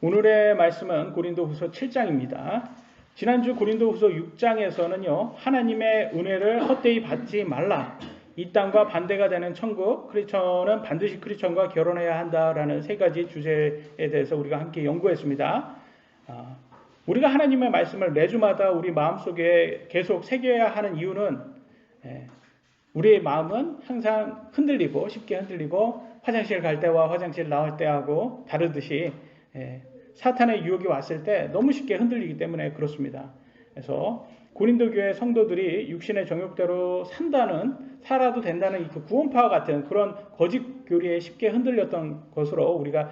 오늘의 말씀은 고린도후서 7장입니다. 지난주 고린도후서 6장에서는요. 하나님의 은혜를 헛되이 받지 말라. 이 땅과 반대가 되는 천국, 크리스천은 반드시 크리스천과 결혼해야 한다라는 세 가지 주제에 대해서 우리가 함께 연구했습니다. 우리가 하나님의 말씀을 매주마다 우리 마음속에 계속 새겨야 하는 이유는 우리의 마음은 항상 흔들리고 쉽게 흔들리고 화장실 갈 때와 화장실 나올 때하고 다르듯이 사탄의 유혹이 왔을 때 너무 쉽게 흔들리기 때문에 그렇습니다. 그래서 고린도 교회 성도들이 육신의 정욕대로 살아도 된다는 그 구원파와 같은 그런 거짓 교리에 쉽게 흔들렸던 것으로 우리가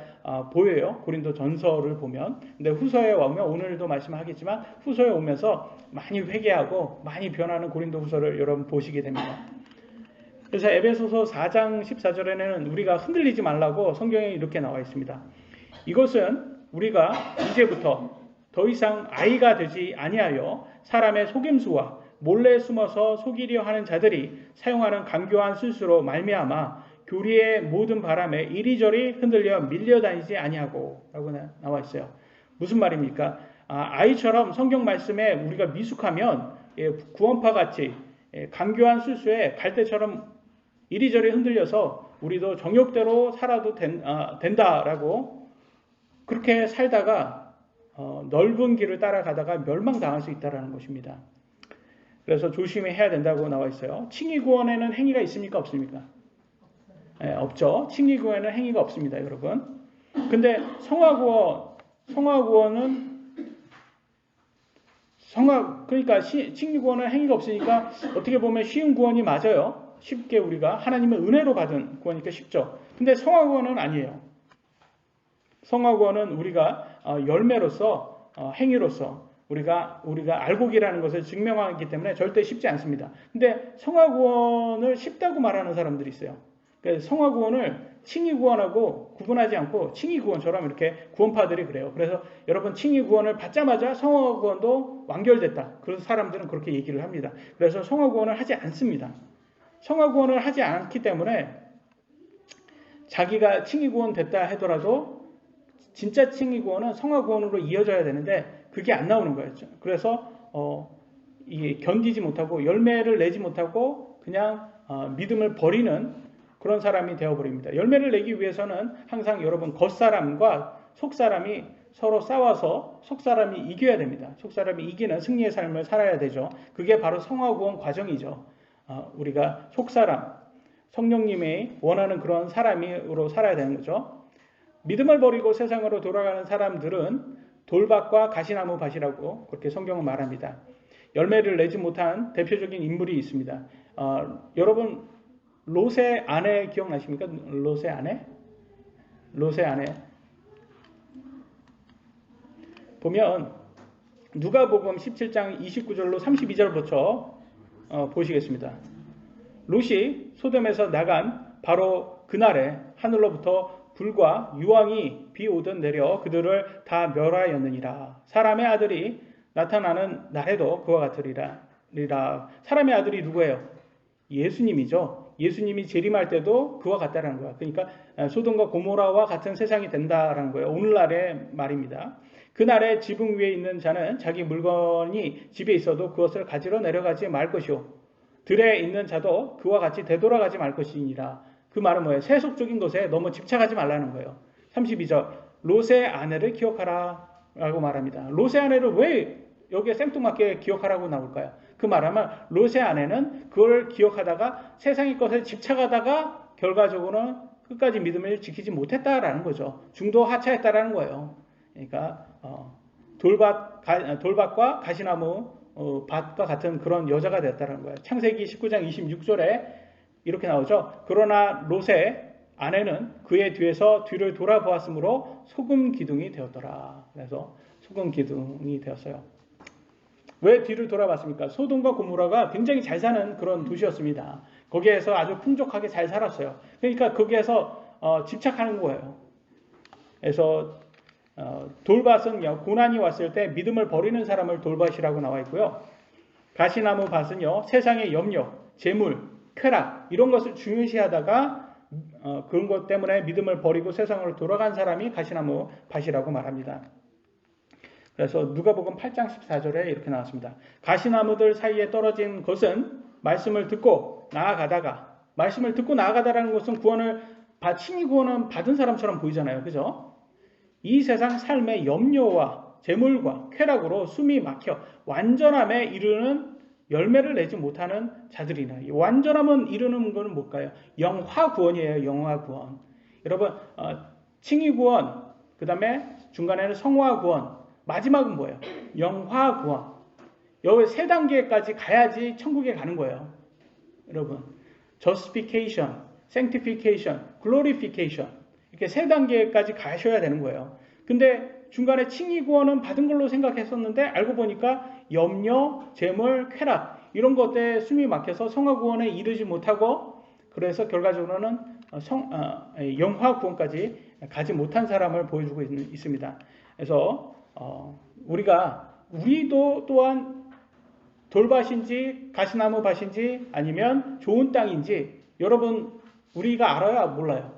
보여요. 고린도 전서를 보면. 근데 후서에 오면 오늘도 말씀하겠지만 후서에 오면서 많이 회개하고 많이 변하는 고린도 후서를 여러분 보시게 됩니다. 그래서 에베소서 4장 14절에는 우리가 흔들리지 말라고 성경에 이렇게 나와 있습니다. 이것은 우리가 이제부터 더 이상 아이가 되지 아니하여 사람의 속임수와 몰래 숨어서 속이려 하는 자들이 사용하는 간교한 술수로 말미암아 교리의 모든 바람에 이리저리 흔들려 밀려다니지 아니하고 라고 나와 있어요. 무슨 말입니까? 아이처럼 성경 말씀에 우리가 미숙하면 구원파같이 간교한 술수에 갈대처럼 이리저리 흔들려서 우리도 정욕대로 살아도 된다라고 그렇게 살다가 넓은 길을 따라가다가 멸망당할 수 있다는 것입니다. 그래서 조심해야 된다고 나와 있어요. 칭의구원에는 행위가 있습니까? 없습니까? 없죠. 칭의구원에는 행위가 없습니다, 여러분. 근데 그러니까 칭의구원은 행위가 없으니까 어떻게 보면 쉬운 구원이 맞아요. 쉽게 우리가 하나님의 은혜로 받은 구원이니까 쉽죠. 근데 성화구원은 아니에요. 성화구원은 우리가 열매로서 행위로서 우리가 알곡이라는 것을 증명하기 때문에 절대 쉽지 않습니다. 근데 성화구원을 쉽다고 말하는 사람들이 있어요. 그래서 성화구원을 칭의구원하고 구분하지 않고 칭의구원처럼 이렇게 구원파들이 그래요. 그래서 여러분 칭의구원을 받자마자 성화구원도 완결됐다. 그래서 사람들은 그렇게 얘기를 합니다. 그래서 성화구원을 하지 않습니다. 성화구원을 하지 않기 때문에 자기가 칭의구원 됐다 하더라도 진짜 칭의구원은 성화구원으로 이어져야 되는데 그게 안 나오는 거예요. 그래서 이게 견디지 못하고 열매를 내지 못하고 그냥 믿음을 버리는 그런 사람이 되어버립니다. 열매를 내기 위해서는 항상 여러분 겉사람과 속사람이 서로 싸워서 속사람이 이겨야 됩니다. 속사람이 이기는 승리의 삶을 살아야 되죠. 그게 바로 성화구원 과정이죠. 우리가 속사람, 성령님이 원하는 그런 사람으로 살아야 되는 거죠. 믿음을 버리고 세상으로 돌아가는 사람들은 돌밭과 가시나무 밭이라고 그렇게 성경은 말합니다. 열매를 내지 못한 대표적인 인물이 있습니다. 여러분 롯의 아내 기억나십니까? 롯의 아내 보면 누가복음 17장 29절로 32절부터 보시겠습니다. 롯이 소돔에서 나간 바로 그날에 하늘로부터 불과 유황이 비 오듯 내려 그들을 다 멸하였느니라. 사람의 아들이 나타나는 날에도 그와 같으리라. 사람의 아들이 누구예요? 예수님이죠. 예수님이 재림할 때도 그와 같다라는 거야. 그러니까 소돔과 고모라와 같은 세상이 된다라는 거예요. 오늘날의 말입니다. 그날에 지붕 위에 있는 자는 자기 물건이 집에 있어도 그것을 가지러 내려가지 말 것이요. 들에 있는 자도 그와 같이 되돌아가지 말 것이니라. 그 말은 뭐예요? 세속적인 것에 너무 집착하지 말라는 거예요. 32절 롯의 아내를 기억하라 라고 말합니다. 롯의 아내를 왜 여기에 생뚱맞게 기억하라고 나올까요? 그 말하면 롯의 아내는 그걸 기억하다가 세상의 것에 집착하다가 결과적으로는 끝까지 믿음을 지키지 못했다라는 거죠. 중도 하차했다라는 거예요. 그러니까 돌밭과 가시나무 밭과 같은 그런 여자가 되었다는 거예요. 창세기 19장 26절에 이렇게 나오죠. 그러나 롯의 아내는 그의 뒤에서 뒤를 돌아보았으므로 소금 기둥이 되었더라. 그래서 소금 기둥이 되었어요. 왜 뒤를 돌아봤습니까? 소돔과 고모라가 굉장히 잘 사는 그런 도시였습니다. 거기에서 아주 풍족하게 잘 살았어요. 그러니까 거기에서 집착하는 거예요. 그래서 돌밭은요, 고난이 왔을 때 믿음을 버리는 사람을 돌밭이라고 나와 있고요. 가시나무 밭은요, 세상의 염려, 재물, 쾌락 이런 것을 중요시하다가 그런 것 때문에 믿음을 버리고 세상으로 돌아간 사람이 가시나무 밭이라고 말합니다. 그래서 누가복음 8장 14절에 이렇게 나왔습니다. 가시나무들 사이에 떨어진 것은 말씀을 듣고 나아가다라는 것은 칭의 구원은 받은 사람처럼 보이잖아요. 그죠? 이 세상 삶의 염려와 재물과 쾌락으로 숨이 막혀 완전함에 이르는 열매를 내지 못하는 자들이나, 이 완전함은 이르는 것은 뭘까요? 영화 구원이에요. 영화 구원. 여러분, 칭의 구원, 그 다음에 중간에는 성화 구원, 마지막은 뭐예요? 영화 구원. 여기 세 단계까지 가야지 천국에 가는 거예요. 여러분, justification, sanctification, glorification, 이렇게 세 단계까지 가셔야 되는 거예요. 근데 중간에 칭의 구원은 받은 걸로 생각했었는데 알고 보니까 염려, 재물, 쾌락 이런 것에 숨이 막혀서 성화 구원에 이르지 못하고, 그래서 결과적으로는 영화 구원까지 가지 못한 사람을 보여주고 있습니다. 그래서 우리도 또한 돌밭인지 가시나무 밭인지 아니면 좋은 땅인지 여러분 우리가 알아요? 몰라요?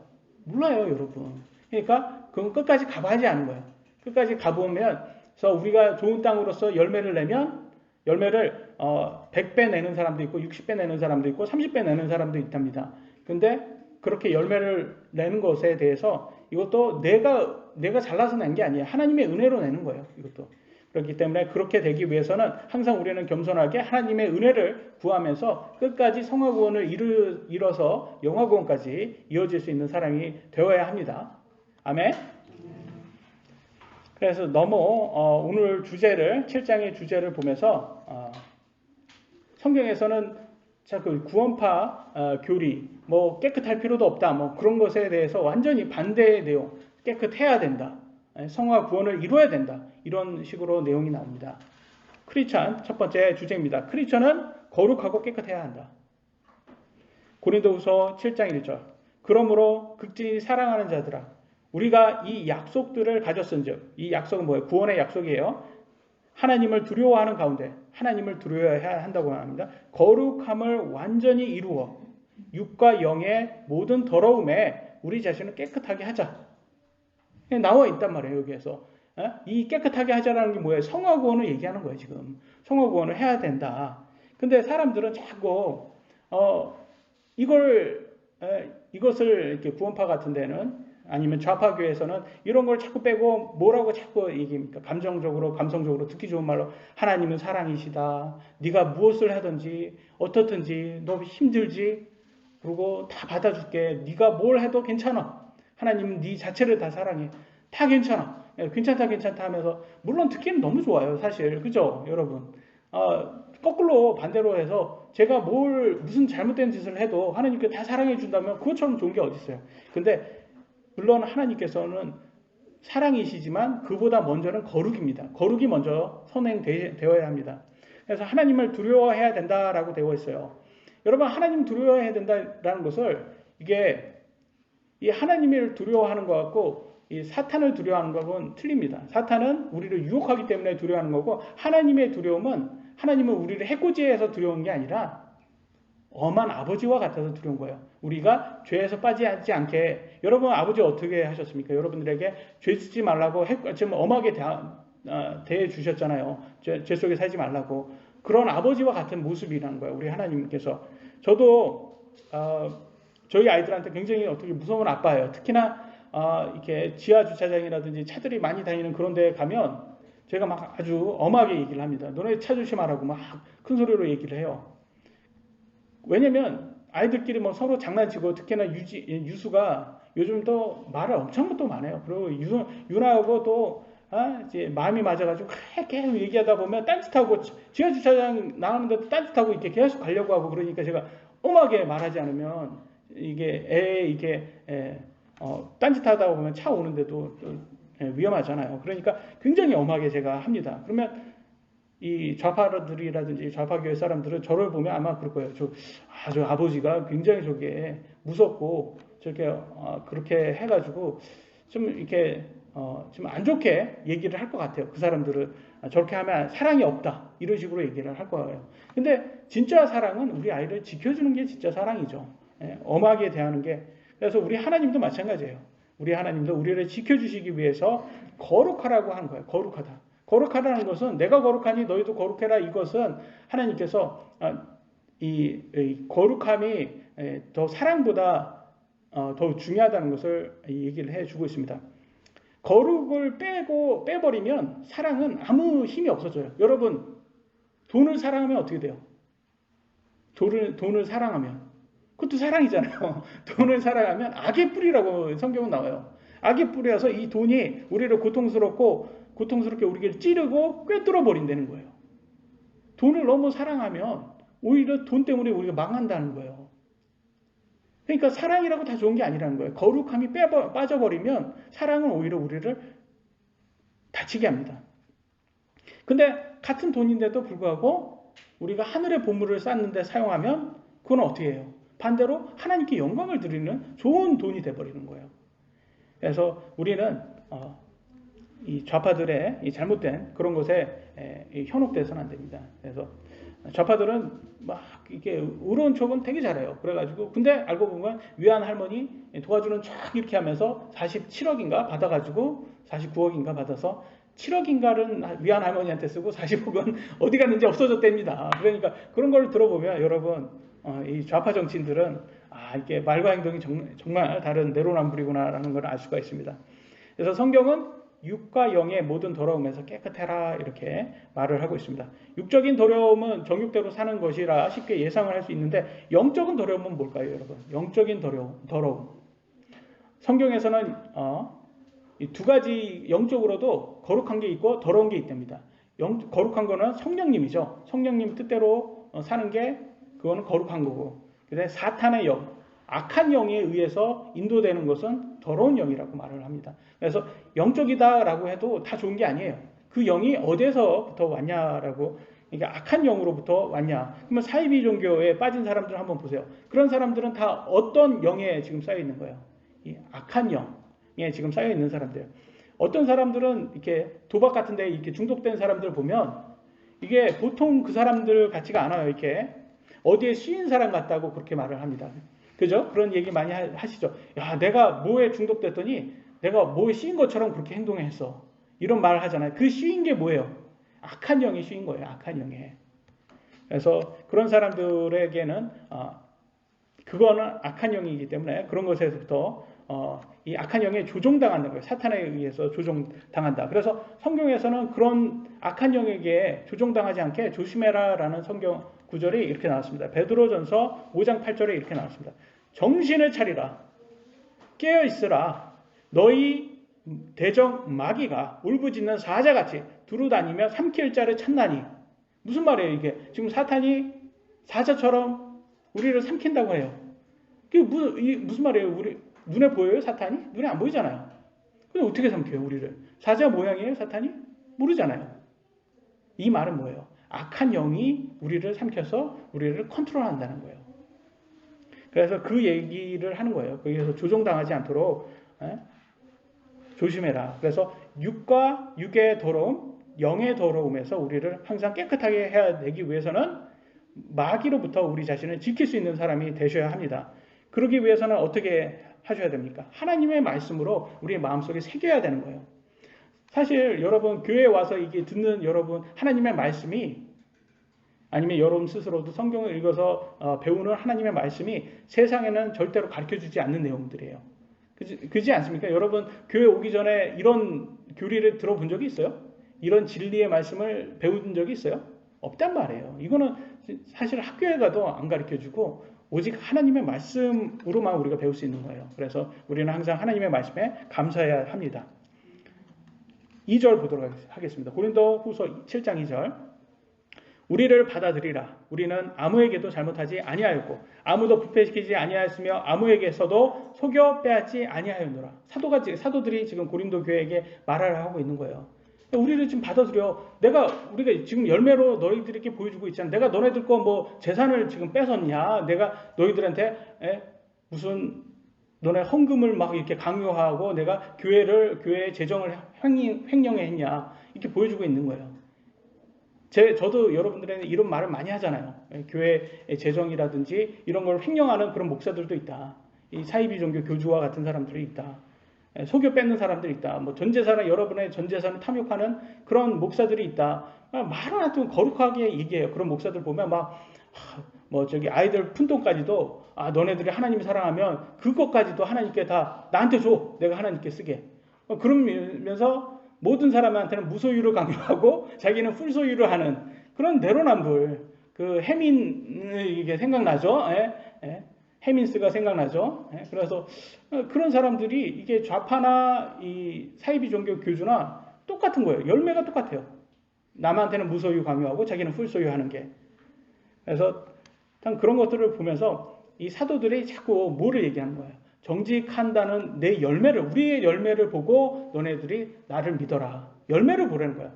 몰라요, 여러분. 그러니까 그건 끝까지 가봐야지 아는 거예요. 끝까지 가보면, 그래서 우리가 좋은 땅으로서 열매를 내면 열매를 100배 내는 사람도 있고 60배 내는 사람도 있고 30배 내는 사람도 있답니다. 근데 그렇게 열매를 내는 것에 대해서 이것도 내가 잘나서 낸 게 아니에요. 하나님의 은혜로 내는 거예요. 이것도. 그렇기 때문에 그렇게 되기 위해서는 항상 우리는 겸손하게 하나님의 은혜를 구하면서 끝까지 성화 구원을 이뤄서 영화 구원까지 이어질 수 있는 사람이 되어야 합니다. 아멘. 그래서 오늘 주제를 7장의 주제를 보면서 성경에서는 그 구원파 교리, 깨끗할 필요도 없다, 그런 것에 대해서 완전히 반대의 내용, 깨끗해야 된다, 성화 구원을 이루어야 된다, 이런 식으로 내용이 나옵니다. 크리스찬 첫 번째 주제입니다. 크리스찬은 거룩하고 깨끗해야 한다. 고린도후서 7장 1절. 그러므로 극진히 사랑하는 자들아, 우리가 이 약속들을 가졌은즉, 이 약속은 뭐예요? 구원의 약속이에요. 하나님을 두려워하는 가운데, 하나님을 두려워해야 한다고 합니다. 거룩함을 완전히 이루어 육과 영의 모든 더러움에 우리 자신을 깨끗하게 하자. 나와 있단 말이에요, 여기에서. 이 깨끗하게 하자라는 게 뭐예요? 성화 구원을 얘기하는 거예요, 지금. 성화 구원을 해야 된다. 근데 사람들은 자꾸 이것을 이렇게 구원파 같은 데는, 아니면 좌파교에서는 이런 걸 자꾸 빼고 뭐라고 자꾸 얘기합니까? 감성적으로 듣기 좋은 말로 하나님은 사랑이시다. 네가 무엇을 하든지 어떻든지 너 힘들지? 그리고 다 받아줄게. 네가 뭘 해도 괜찮아. 하나님은 네 자체를 다 사랑해. 다 괜찮아. 괜찮다 하면서, 물론 듣기는 너무 좋아요, 사실. 그죠, 여러분? 거꾸로 반대로 해서 제가 무슨 잘못된 짓을 해도 하나님께 다 사랑해 준다면 그것처럼 좋은 게 어디 있어요? 근데 물론 하나님께서는 사랑이시지만 그보다 먼저는 거룩입니다. 거룩이 먼저 선행되어야 합니다. 그래서 하나님을 두려워해야 된다라고 되어 있어요. 여러분, 하나님 두려워해야 된다라는 것을, 이게 이 하나님을 두려워하는 것 같고 이 사탄을 두려워하는 것은 틀립니다. 사탄은 우리를 유혹하기 때문에 두려워하는 거고, 하나님의 두려움은, 하나님은 우리를 해코지해서 두려운 게 아니라 엄한 아버지와 같아서 두려운 거예요. 우리가 죄에서 빠지지 않게. 여러분, 아버지 어떻게 하셨습니까? 여러분들에게 죄 짓지 말라고 좀 엄하게 대해 주셨잖아요. 죄 속에 살지 말라고. 그런 아버지와 같은 모습이라는 거예요, 우리 하나님께서. 저도 저희 아이들한테 굉장히 어떻게 무서운 아빠예요. 특히나 이렇게 지하 주차장이라든지 차들이 많이 다니는 그런 데에 가면 제가 막 아주 엄하게 얘기를 합니다. 너네 차 조심하라고 막 큰 소리로 얘기를 해요. 왜냐면 아이들끼리 서로 장난치고, 특히나 유수가 요즘 또 말을 엄청 또 많아요. 그리고 유나하고 또 이제 마음이 맞아가지고 계속 얘기하다 보면 딴짓하고, 지하 주차장 나오는데도 딴짓하고 이렇게 계속 가려고 하고, 그러니까 제가 엄하게 말하지 않으면 이게 딴짓하다 보면 차 오는데도 위험하잖아요. 그러니까 굉장히 엄하게 제가 합니다. 그러면 이 좌파들이라든지 좌파교회 사람들은 저를 보면 아마 그럴 거예요. 저 아버지가 굉장히 저게 무섭고 저렇게 그렇게 해가지고 좀 이렇게 좀 안 좋게 얘기를 할 것 같아요. 그 사람들은 저렇게 하면 사랑이 없다, 이런 식으로 얘기를 할 거예요. 근데 진짜 사랑은 우리 아이를 지켜주는 게 진짜 사랑이죠. 엄하게 대하는 게. 그래서 우리 하나님도 마찬가지예요. 우리 하나님도 우리를 지켜주시기 위해서 거룩하라고 하는 거예요. 거룩하다. 거룩하다는 것은 내가 거룩하니 너희도 거룩해라. 이것은 하나님께서 이 거룩함이 더 사랑보다 더 중요하다는 것을 얘기를 해주고 있습니다. 거룩을 빼버리면 사랑은 아무 힘이 없어져요. 여러분, 돈을 사랑하면 어떻게 돼요? 돈을 사랑하면. 그것도 사랑이잖아요. 돈을 사랑하면 악의 뿌리라고 성경은 나와요. 악의 뿌리라서 이 돈이 우리를 고통스럽게 우리를 찌르고 꿰뚫어 버린다는 거예요. 돈을 너무 사랑하면 오히려 돈 때문에 우리가 망한다는 거예요. 그러니까 사랑이라고 다 좋은 게 아니라는 거예요. 거룩함이 빠져버리면 사랑은 오히려 우리를 다치게 합니다. 근데 같은 돈인데도 불구하고 우리가 하늘의 보물을 쌓는데 사용하면 그건 어떻게 해요? 반대로 하나님께 영광을 드리는 좋은 돈이 돼버리는 거예요. 그래서 우리는 이 좌파들의 이 잘못된 그런 것에 현혹돼서는 안 됩니다. 그래서 좌파들은 막 이게 의로운 척은 되게 잘해요. 그래가지고 근데 알고 보면 위안 할머니 도와주는 쫙 이렇게 하면서 47억인가 받아가지고 49억인가 받아서 7억인가는 위안 할머니한테 쓰고 40억은 어디 갔는지 없어졌답니다. 그러니까 그런 걸 들어보면 여러분 이 좌파 정치인들은 이게 말과 행동이 정말 다른 내로남불이구나라는 걸 알 수가 있습니다. 그래서 성경은 육과 영의 모든 더러움에서 깨끗해라 이렇게 말을 하고 있습니다. 육적인 더러움은 정욕대로 사는 것이라 쉽게 예상을 할 수 있는데 영적인 더러움은 뭘까요, 여러분? 영적인 더러움. 성경에서는 이 두 가지 영적으로도 거룩한 게 있고 더러운 게 있답니다. 거룩한 거는 성령님이죠. 성령님 뜻대로 사는 게 그거는 거룩한 거고, 근데 사탄의 영, 악한 영에 의해서 인도되는 것은 더러운 영이라고 말을 합니다. 그래서 영적이다라고 해도 다 좋은 게 아니에요. 그 영이 어디서부터 왔냐라고, 그러니까 악한 영으로부터 왔냐. 그러면 사이비 종교에 빠진 사람들 한번 보세요. 그런 사람들은 다 어떤 영에 지금 쌓여 있는 거예요? 이 악한 영에 지금 쌓여 있는 사람들. 어떤 사람들은 이렇게 도박 같은 데 이렇게 중독된 사람들 보면 이게 보통 그 사람들 같지가 않아요. 이렇게 어디에 씌인 사람 같다고 그렇게 말을 합니다. 그죠? 그런 얘기 많이 하시죠. 야, 내가 뭐에 중독됐더니 내가 뭐에 씌인 것처럼 그렇게 행동했어. 이런 말을 하잖아요. 그 씌인 게 뭐예요? 악한 영이 씌인 거예요. 악한 영에. 그래서 그런 사람들에게는 그거는 악한 영이기 때문에 그런 것에서부터 이 악한 영에 조종당하는 거예요. 사탄에 의해서 조종당한다. 그래서 성경에서는 그런 악한 영에게 조종당하지 않게 조심해라라는 성경 구절이 이렇게 나왔습니다. 베드로전서 5장 8절에 이렇게 나왔습니다. 정신을 차리라. 깨어있으라. 너희 대적 마귀가 울부짖는 사자같이 두루다니며 삼킬 자를 찾나니. 무슨 말이에요 이게? 지금 사탄이 사자처럼 우리를 삼킨다고 해요. 그게 무슨 말이에요? 우리 눈에 보여요 사탄이? 눈에 안 보이잖아요. 근데 어떻게 삼켜요 우리를? 사자 모양이에요 사탄이? 모르잖아요. 이 말은 뭐예요? 악한 영이 우리를 삼켜서 우리를 컨트롤한다는 거예요. 그래서 그 얘기를 하는 거예요. 거기에서 조종당하지 않도록 조심해라. 그래서 육과 육의 더러움, 영의 더러움에서 우리를 항상 깨끗하게 해내기 위해서는 마귀로부터 우리 자신을 지킬 수 있는 사람이 되셔야 합니다. 그러기 위해서는 어떻게 하셔야 됩니까? 하나님의 말씀으로 우리의 마음속에 새겨야 되는 거예요. 사실 여러분 교회에 와서 이게 듣는 여러분 하나님의 말씀이 아니면 여러분 스스로도 성경을 읽어서 배우는 하나님의 말씀이 세상에는 절대로 가르쳐주지 않는 내용들이에요. 그렇지 않습니까? 여러분 교회 오기 전에 이런 교리를 들어본 적이 있어요? 이런 진리의 말씀을 배운 적이 있어요? 없단 말이에요. 이거는 사실 학교에 가도 안 가르쳐주고 오직 하나님의 말씀으로만 우리가 배울 수 있는 거예요. 그래서 우리는 항상 하나님의 말씀에 감사해야 합니다. 2절 보도록 하겠습니다. 고린도후서 7장 2절. 우리를 받아들이라. 우리는 아무에게도 잘못하지 아니하였고 아무도 부패시키지 아니하였으며 아무에게서도 속여 빼앗지 아니하였노라. 사도들이 지금 고린도 교회에게 말을 하고 있는 거예요. 우리를 지금 받아들여. 우리가 지금 열매로 너희들에게 보여주고 있잖아. 내가 너네들 거 뭐 재산을 지금 뺏었냐? 내가 너희들한테 무슨 너네 헌금을 막 이렇게 강요하고 내가 교회의 재정을 횡령해 했냐? 이렇게 보여주고 있는 거예요. 저도 여러분들에게 이런 말을 많이 하잖아요. 교회의 재정이라든지 이런 걸 횡령하는 그런 목사들도 있다. 이 사이비 종교 교주와 같은 사람들이 있다. 속여 뺏는 사람들이 있다. 뭐 전 재산을 여러분의 전 재산을 탐욕하는 그런 목사들이 있다. 말은 하여튼 거룩하게 얘기해요. 그런 목사들 보면 뭐 저기 아이들 푼돈까지도 너네들이 하나님을 사랑하면 그것까지도 하나님께 다 나한테 줘. 내가 하나님께 쓰게. 그러면서 모든 사람한테는 무소유를 강요하고 자기는 풀소유를 하는 그런 내로남불. 그 이게 생각나죠? 해민스가 생각나죠. 그래서 그런 사람들이 이게 좌파나 이 사이비 종교 교주나 똑같은 거예요. 열매가 똑같아요. 남한테는 무소유 강요하고 자기는 풀소유하는 게. 그래서 그런 것들을 보면서 이 사도들이 자꾸 뭐를 얘기하는 거예요. 정직한다는 내 열매를, 우리의 열매를 보고 너네들이 나를 믿어라. 열매를 보라는 거야.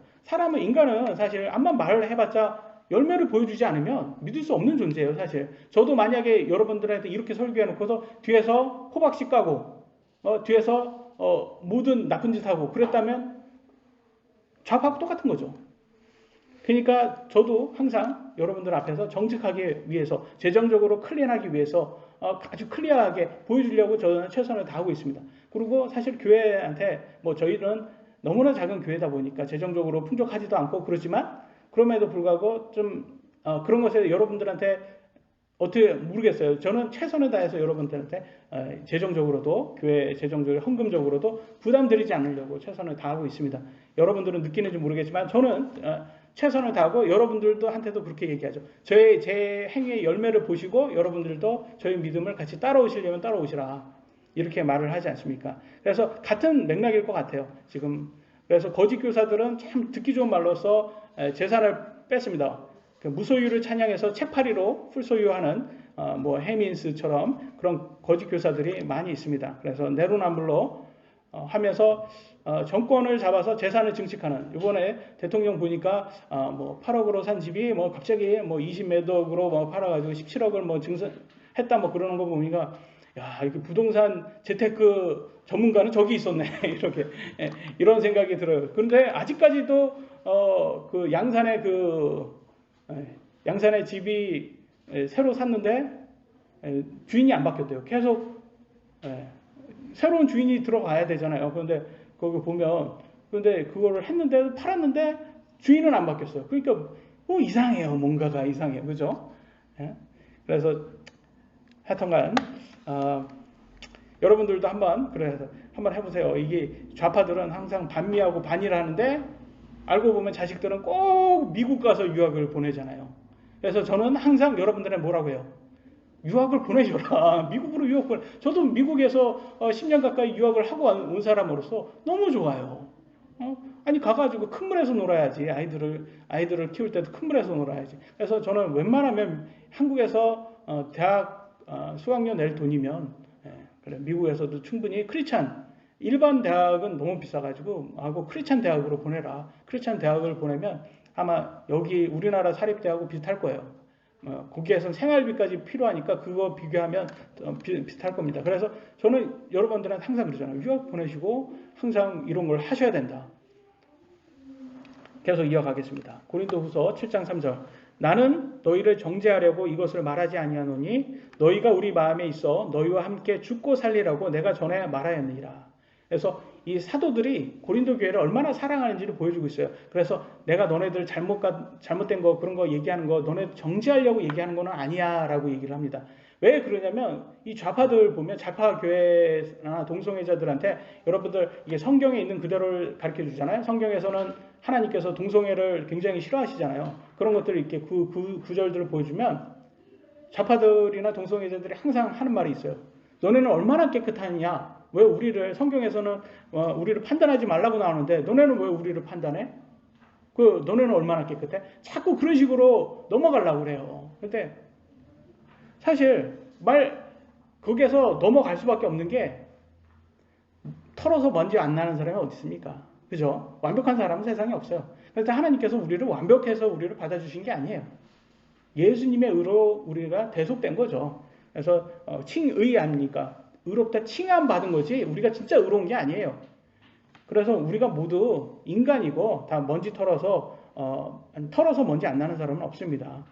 인간은 사실 암만 말을 해봤자 열매를 보여주지 않으면 믿을 수 없는 존재예요, 사실. 저도 만약에 여러분들한테 이렇게 설교해놓고서 뒤에서 호박씨 까고, 뒤에서 모든 나쁜 짓 하고 그랬다면 좌파하고 똑같은 거죠. 그러니까 저도 항상 여러분들 앞에서 정직하기 위해서, 재정적으로 클린하기 위해서 아주 클리어하게 보여주려고 저는 최선을 다하고 있습니다. 그리고 사실 교회한테 뭐 저희는 너무나 작은 교회다 보니까 재정적으로 풍족하지도 않고 그렇지만 그럼에도 불구하고 좀 그런 것에 여러분들한테 어떻게 모르겠어요. 저는 최선을 다해서 여러분들한테 재정적으로도 교회 재정적으로 헌금적으로도 부담드리지 않으려고 최선을 다하고 있습니다. 여러분들은 느끼는지 모르겠지만 저는 최선을 다하고 여러분들도 한테도 그렇게 얘기하죠. 제 행위의 열매를 보시고 여러분들도 저희 믿음을 같이 따라오시려면 따라오시라. 이렇게 말을 하지 않습니까? 그래서 같은 맥락일 것 같아요. 지금 그래서 거짓 교사들은 참 듣기 좋은 말로서 재산을 뺐습니다. 그 무소유를 찬양해서 채파리로 풀소유하는 뭐 해민스처럼 그런 거짓 교사들이 많이 있습니다. 그래서 내로남불로 하면서 정권을 잡아서 재산을 증식하는, 이번에 대통령 보니까 뭐 8억으로 산 집이 뭐 갑자기 뭐 20몇억으로 뭐 팔아가지고 17억을 뭐 증설했다 뭐 그러는 거 보니까 야, 이렇게 부동산 재테크 전문가는 저기 있었네. 이렇게 이런 생각이 들어요. 그런데 아직까지도 그 양산의 집이 새로 샀는데 주인이 안 바뀌었대요. 계속 새로운 주인이 들어가야 되잖아요. 그런데 거기 보면 그거를 했는데 팔았는데 주인은 안 바뀌었어요. 그러니까 뭐 이상해요. 뭔가가 이상해요. 그죠? 그래서 하여튼간 여러분들도 한번 해보세요. 이게 좌파들은 항상 반미하고 반일하는데 알고 보면 자식들은 꼭 미국 가서 유학을 보내잖아요. 그래서 저는 항상 여러분들한테 뭐라고 해요? 유학을 보내줘라. 미국으로 유학 보내. 저도 미국에서 10년 가까이 유학을 하고 온 사람으로서 너무 좋아요. 아니 가가지고 큰 물에서 놀아야지. 아이들을 키울 때도 큰 물에서 놀아야지. 그래서 저는 웬만하면 한국에서 대학 수학료 낼 돈이면 그래 미국에서도 충분히 일반 대학은 너무 비싸가지고 하고 크리스찬 대학으로 보내라. 크리스찬 대학을 보내면 아마 여기 우리나라 사립대하고 비슷할 거예요. 거기에선 생활비까지 필요하니까 그거 비교하면 비슷할 겁니다. 그래서 저는 여러분들한테 항상 그러잖아요. 유학 보내시고 항상 이런 걸 하셔야 된다. 계속 이어가겠습니다. 고린도후서 7장 3절. 나는 너희를 정죄하려고 이것을 말하지 아니하노니 너희가 우리 마음에 있어 너희와 함께 죽고 살리라고 내가 전에 말하였느니라. 그래서 이 사도들이 고린도 교회를 얼마나 사랑하는지를 보여주고 있어요. 그래서 내가 너네들 잘못된 거 그런 거 얘기하는 거 너네 정죄하려고 얘기하는 거는 아니야 라고 얘기를 합니다. 왜 그러냐면 이 좌파들 보면 좌파 교회나 동성애자들한테 여러분들 이게 성경에 있는 그대로를 가르쳐 주잖아요. 성경에서는 하나님께서 동성애를 굉장히 싫어하시잖아요. 그런 것들을 이렇게 구절들을 보여주면 좌파들이나 동성애자들이 항상 하는 말이 있어요. 너네는 얼마나 깨끗하냐? 왜 성경에서는 우리를 판단하지 말라고 나오는데 너네는 왜 우리를 판단해? 너네는 얼마나 깨끗해? 자꾸 그런 식으로 넘어가려고 그래요. 근데 사실 거기에서 넘어갈 수밖에 없는 게 털어서 먼지 안 나는 사람이 어디 있습니까? 그죠? 완벽한 사람은 세상에 없어요. 그래서 하나님께서 우리를 완벽해서 우리를 받아주신 게 아니에요. 예수님의 의로 우리가 대속된 거죠. 그래서 칭의 아닙니까? 의롭다 칭함 받은 거지 우리가 진짜 의로운 게 아니에요. 그래서 우리가 모두 인간이고 다 먼지 털어서 먼지 안 나는 사람은 없습니다.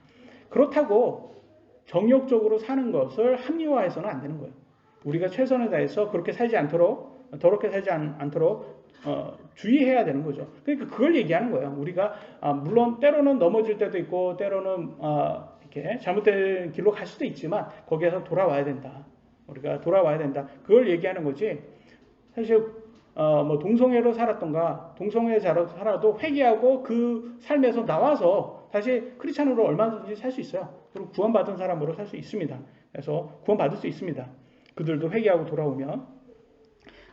그렇다고 정욕적으로 사는 것을 합리화해서는 안 되는 거예요. 우리가 최선을 다해서 그렇게 살지 않도록, 더럽게 살지 않도록 주의해야 되는 거죠. 그러니까 그걸 얘기하는 거예요. 우리가 물론 때로는 넘어질 때도 있고 때로는 이렇게 잘못된 길로 갈 수도 있지만 거기에서 돌아와야 된다. 우리가 돌아와야 된다. 그걸 얘기하는 거지. 사실 뭐 동성애로 살았던가 동성애자로 살아도 회개하고 그 삶에서 나와서 다시 크리스찬으로 얼마든지 살 수 있어요. 그리고 구원받은 사람으로 살 수 있습니다. 그래서 구원받을 수 있습니다. 그들도 회개하고 돌아오면.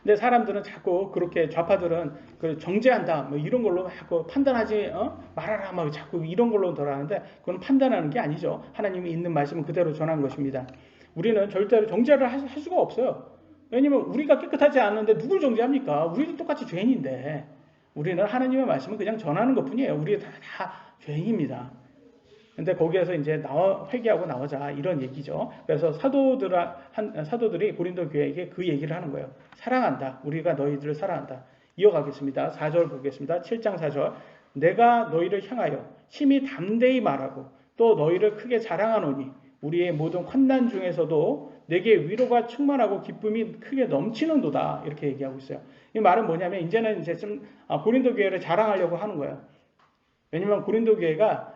근데 사람들은 자꾸 그렇게 좌파들은 그 정죄한다 뭐 이런 걸로 자꾸 판단하지 말아라 막 자꾸 이런 걸로 돌아가는데 그건 판단하는 게 아니죠. 하나님이 있는 말씀은 그대로 전한 것입니다. 우리는 절대로 정죄를 할 수가 없어요. 왜냐면 우리가 깨끗하지 않은데 누굴 정죄합니까? 우리도 똑같이 죄인인데 우리는 하나님의 말씀을 그냥 전하는 것뿐이에요. 우리 다 죄인입니다. 근데 거기에서 이제 회개하고 나오자 이런 얘기죠. 그래서 사도들이 고린도 교회에게 그 얘기를 하는 거예요. 사랑한다. 우리가 너희들을 사랑한다. 이어가겠습니다. 4절 보겠습니다. 7장 4절. 내가 너희를 향하여 심히 담대히 말하고 또 너희를 크게 자랑하노니 우리의 모든 환난 중에서도 내게 위로가 충만하고 기쁨이 크게 넘치는도다. 이렇게 얘기하고 있어요. 이 말은 뭐냐면 이제는 이제 좀 고린도 교회를 자랑하려고 하는 거예요. 왜냐면 고린도 교회가